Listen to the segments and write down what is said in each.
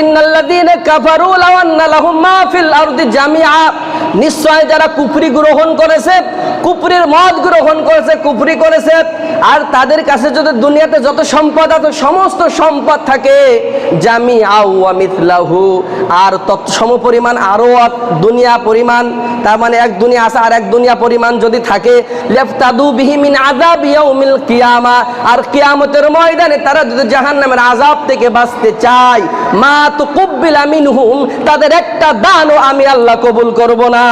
ইন্নাল্লাযীনা কাফারু লাও আন্না লাহুম মা ফিল আরদি জামিআ, নিশ্চয় যারা কুফরি গ্রহণ করেছে, কুফরির মত গ্রহণ করেছে, কুফরি করেছে, আর তাদের কাছে যদি দুনিয়াতে যত সম্পদ আছে সমস্ত সম্পদ থাকে, জামিআ ওয়া মিথলাহু, আর তত সমপরিমাণ আরো দুনিয়া পরিমাণ, তার মানে এক দুনিয়া আছে আর এক দুনিয়া পরিমাণ যদি থাকে, লিফতাদু বিহি মিন আযাব ইয়াউমিল কিয়ামা, আর কিয়ামতের ময়দানে তারা যদি জাহান্নামের আযাব থেকে বাঁচতে চায়, মা তুকুব্বিলা মিনহুম, তাদের একটা দানও আমি আল্লাহ কবুল করব না।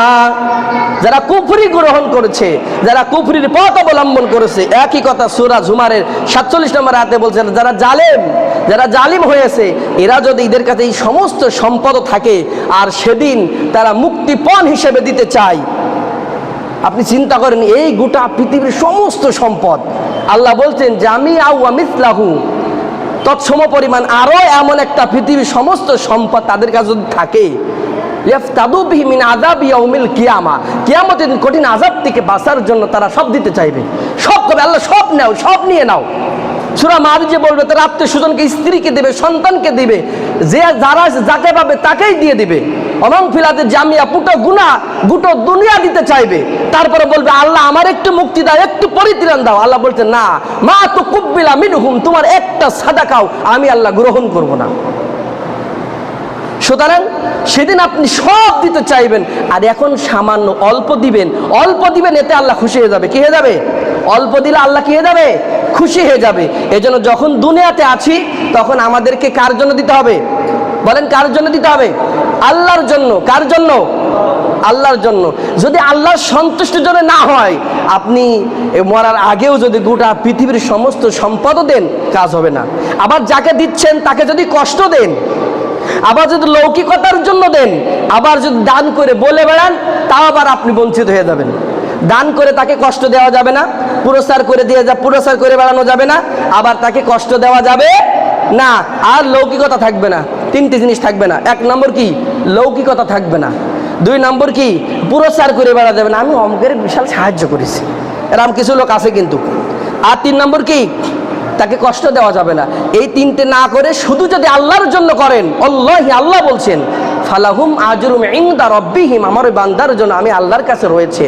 যারা কুফরি গ্রহণ করেছে, যারা কুফরির পথ অবলম্বন করেছে, একই কথা সূরা জুমারের 47 নম্বর আয়াতে বলছেন, যারা জালিম হয়েছে, এরা যদি এদের কাছে এই সমস্ত সম্পদ থাকে আর সেদিন তারা মুক্তিপণ হিসেবে দিতে চায়, আপনি চিন্তা করেন এই গোটা পৃথিবীর সমস্ত সম্পদ আল্লাহ বলছেন জামিআ ওয়া মিথলাহু, তৎসম পরিমাণ আরো এমন একটা পৃথিবীর সমস্ত সম্পদ তাদের কাছে যদি থাকে, লিফতাদু বিহি মিন আযাব ইয়াউমিল কিয়ামা, কিয়ামতের দিন কঠিন আযাব থেকে বাঁচার জন্য তারা সব দিতে চাইবে, সব করবে, আল্লাহ সব নাও, সব নিয়ে নাও। সূরা মারিজে বলবে তার আত্মীয় স্বজনকে, স্ত্রীকে দিবে, সন্তানকে দিবে, যে যারা যাকে পাবে তাকেই দিয়ে দিবে। অমং ফিলাতে জামিয়া, গোটা দুনিয়া দিতে চাইবে, তারপরে বলবে আল্লাহ আমার একটু মুক্তি দাও, একটু পরিত্রাণ দাও। আল্লাহ বলছে না, মা তুকুব্বিলা মিনহুম, তোমার একটা সাদাকাও আমি আল্লাহ গ্রহণ করব না। সুতরাং সেদিন আপনি সব দিতে চাইবেন, আর এখন সামান্য অল্প দিবেন, এতে আল্লাহ খুশি হয়ে যাবে। কি হয়ে যাবে? অল্প দিলে আল্লাহ কি হয়ে যাবে? খুশি হয়ে যাবে। এজন্য যখন দুনিয়াতে আছি তখন আমাদেরকে কার জন্য দিতে হবে? বলেন কার জন্য দিতে হবে? আল্লাহর জন্য। কার জন্য? আল্লাহর জন্য। যদি আল্লাহর সন্তুষ্টির জন্য না হয়, আপনি মরার আগেও যদি গোটা পৃথিবীর সমস্ত সম্পদও দেন, কাজ হবে না। আবার যাকে দিচ্ছেন তাকে যদি কষ্ট দেন, আবার যদি লৌকিকতার জন্য দেন, আবার যদি দান করে বলে বেড়ান, তাও আবার আপনি বঞ্চিত হয়ে যাবেন। দান করে তাকে কষ্ট দেওয়া যাবে না, পুরস্কার করে বেড়ানো যাবে না, আবার তাকে কষ্ট দেওয়া যাবে না, আর লৌকিকতা থাকবে না। তিনটি জিনিস থাকবে না। এক নম্বর কি? লৌকিকতা থাকবে না। দুই নম্বর কি? পুরস্কার করে বেড়া যাবে না, আমি অমুকের বিশাল সাহায্য করেছি, এরকম কিছু লোক আছে কিন্তু। আর তিন নম্বর কি? তাকে কষ্ট দেওয়া যাবে না। এই তিনটে না করে শুধু যদি আল্লাহর জন্য করেন, আল্লাহ বলছেন ফালাহুম আজরুম ইনদা রাব্বিহিম, আমার ওই বান্দার জন্য আমি আল্লাহর কাছে রয়েছে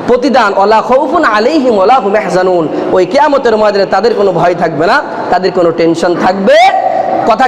প্রতিদান, ওয়ালা খাউফুন আলাইহিম ওয়ালা হুম ইয়াহজানুন, ওই কিয়ামতের ময়দানে তাদের কোনো ভয় থাকবে না, তাদের কোনো টেনশন থাকবে। কথা